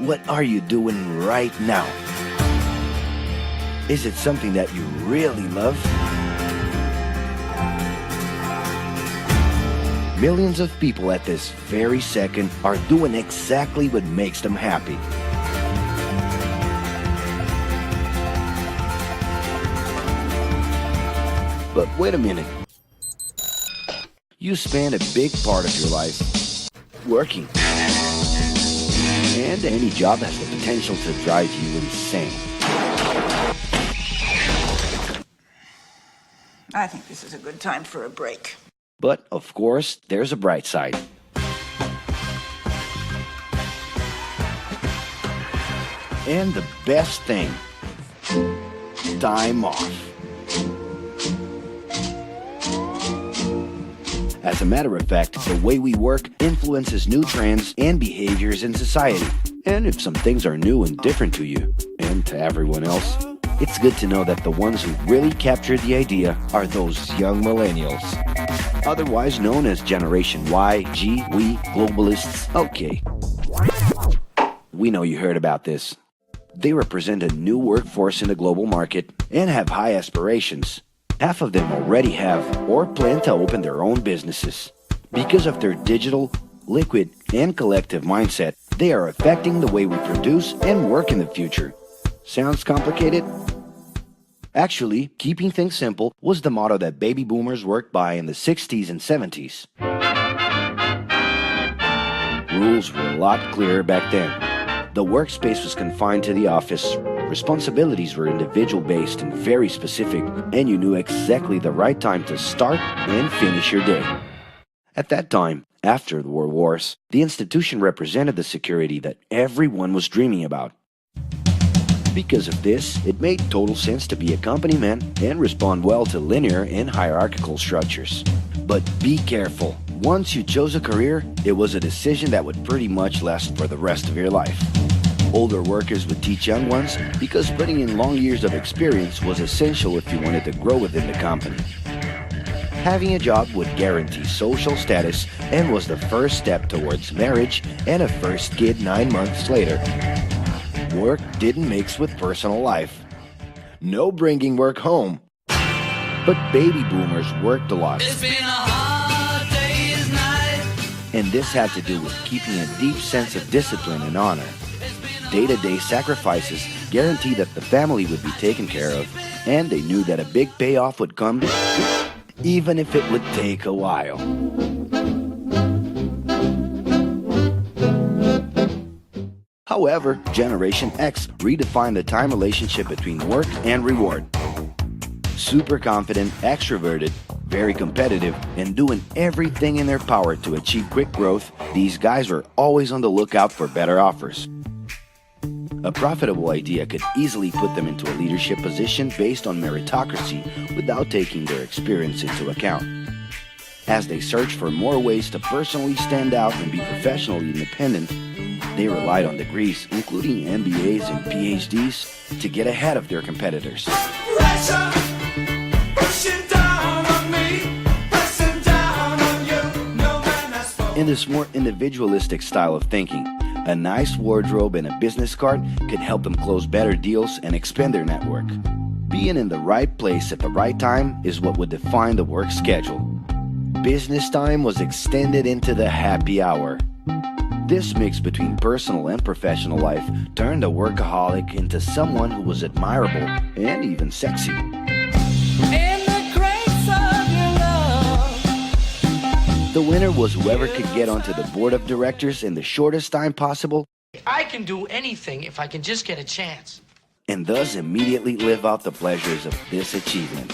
What are you doing right now? Is it something that you really love? Millions of people at this very second are doing exactly what makes them happy. But wait a minute. You spend a big part of your life working. And any job has the potential to drive you insane. I think this is a good time for a break. But, of course, there's a bright side. And the best thing, time off. As a matter of fact, the way we work influences new trends and behaviors in society. And if some things are new and different to you, and to everyone else, it's good to know that the ones who really captured the idea are those young millennials. Otherwise known as Generation Y, G, we, globalists. Okay. We know you heard about this. They represent a new workforce in the global market and have high aspirations. Half of them already have or plan to open their own businesses. Because of their digital, liquid, and collective mindset, they are affecting the way we produce and work in the future. Sounds complicated? Actually, keeping things simple was the motto that baby boomers worked by in the 60s and 70s. Rules were a lot clearer back then. The workspace was confined to the office, responsibilities were individual-based and very specific, and you knew exactly the right time to start and finish your day. At that time, after the World Wars, the institution represented the security that everyone was dreaming about. Because of this, it made total sense to be a company man and respond well to linear and hierarchical structures. But be careful. Once you chose a career, it was a decision that would pretty much last for the rest of your life. Older workers would teach young ones because putting in long years of experience was essential if you wanted to grow within the company. Having a job would guarantee social status and was the first step towards marriage and a first kid 9 months later. Work didn't mix with personal life. No bringing work home. But baby boomers worked a lot. It's been a hard day's night. And this had to do with keeping a deep sense of discipline and honor. Day-to-day sacrifices guaranteed that the family would be taken care of, and they knew that a big payoff would come, even if it would take a while. However, Generation X redefined the time relationship between work and reward. Super confident, extroverted, very competitive, and doing everything in their power to achieve quick growth, these guys were always on the lookout for better offers. A profitable idea could easily put them into a leadership position based on meritocracy without taking their experience into account. As they searched for more ways to personally stand out and be professionally independent, they relied on degrees, including MBAs and PhDs, to get ahead of their competitors. Pressure, pushing down on me, pressing down on you. No man has spoken. In this more individualistic style of thinking, a nice wardrobe and a business card could help them close better deals and expand their network. Being in the right place at the right time is what would define the work schedule. Business time was extended into the happy hour. This mix between personal and professional life turned a workaholic into someone who was admirable and even sexy. In the grace of your love. The winner was whoever could get onto the board of directors in the shortest time possible, I can do anything if I can just get a chance. and thus immediately live out the pleasures of this achievement.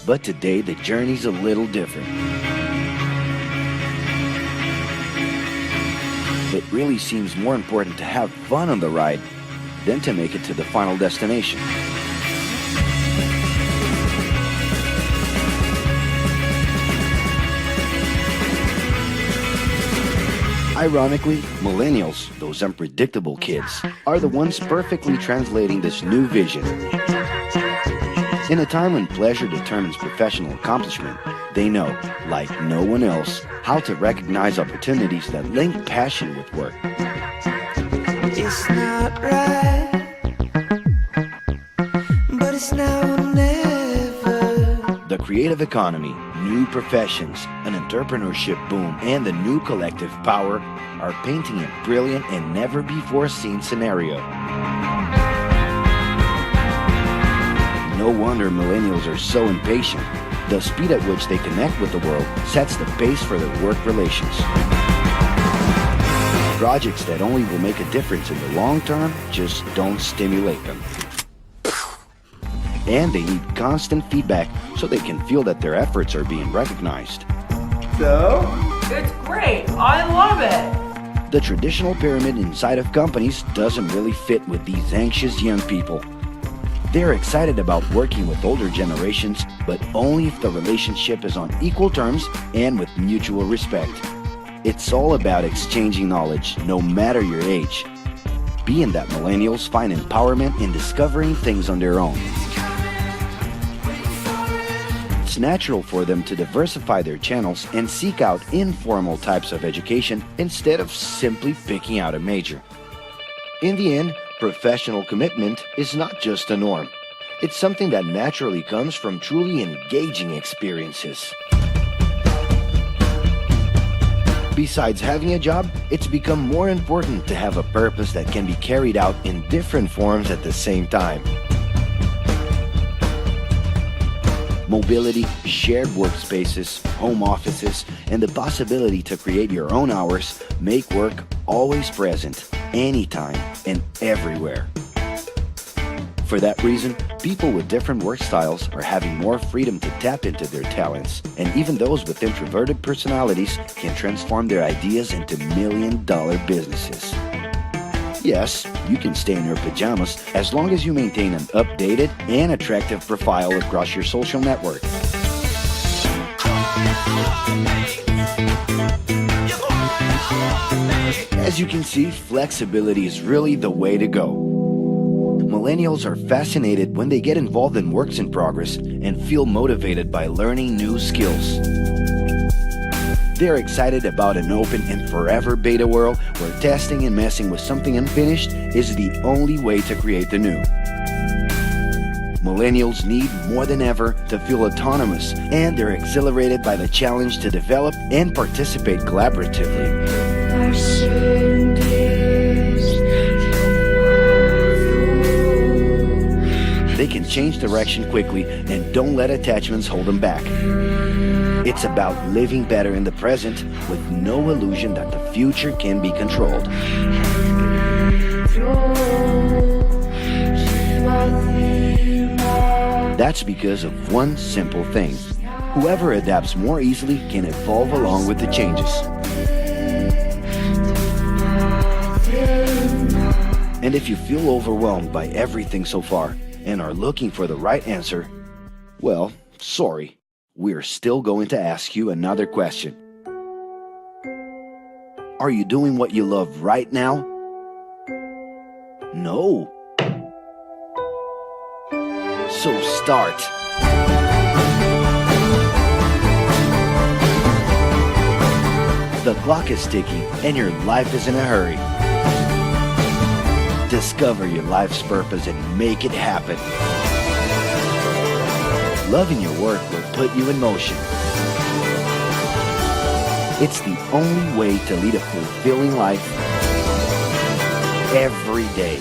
But today, the journey's a little different. It really seems more important to have fun on the ride than to make it to the final destination. Ironically, millennials, those unpredictable kids, are the ones perfectly translating this new vision. In a time when pleasure determines professional accomplishment, they know, like no one else, how to recognize opportunities that link passion with work. It's not right, but it's now or never. The creative economy, new professions, an entrepreneurship boom, and the new collective power are painting a brilliant and never-before-seen scenario. No wonder millennials are so impatient. The speed at which they connect with the world sets the pace for their work relations. Projects that only will make a difference in the long term just don't stimulate them. And they need constant feedback so they can feel that their efforts are being recognized. So? It's great. I love it. The traditional pyramid inside of companies doesn't really fit with these anxious young people. They're excited about working with older generations, but only if the relationship is on equal terms and with mutual respect. It's all about exchanging knowledge, no matter your age. Being that millennials find empowerment in discovering things on their own. It's natural for them to diversify their channels and seek out informal types of education instead of simply picking out a major. In the end, professional commitment is not just a norm. It's something that naturally comes from truly engaging experiences. Besides having a job, it's become more important to have a purpose that can be carried out in different forms at the same time. Mobility, shared workspaces, home offices, and the possibility to create your own hours make work always present, anytime and everywhere. For that reason, people with different work styles are having more freedom to tap into their talents, and even those with introverted personalities can transform their ideas into million-dollar businesses. Yes, you can stay in your pajamas as long as you maintain an updated and attractive profile across your social network. As you can see, flexibility is really the way to go. Millennials are fascinated when they get involved in works in progress and feel motivated by learning new skills. They're excited about an open and forever beta world where testing and messing with something unfinished is the only way to create the new. Millennials need more than ever to feel autonomous, and they're exhilarated by the challenge to develop and participate collaboratively. They can change direction quickly and don't let attachments hold them back. It's about living better in the present with no illusion that the future can be controlled. That's because of one simple thing. Whoever adapts more easily can evolve along with the changes. And if you feel overwhelmed by everything so far and are looking for the right answer, well, sorry. We're still going to ask you another question. Are you doing what you love right now? No. So start. The clock is ticking and your life is in a hurry. Discover your life's purpose and make it happen. Loving your work will put you in motion. It's the only way to lead a fulfilling life every day.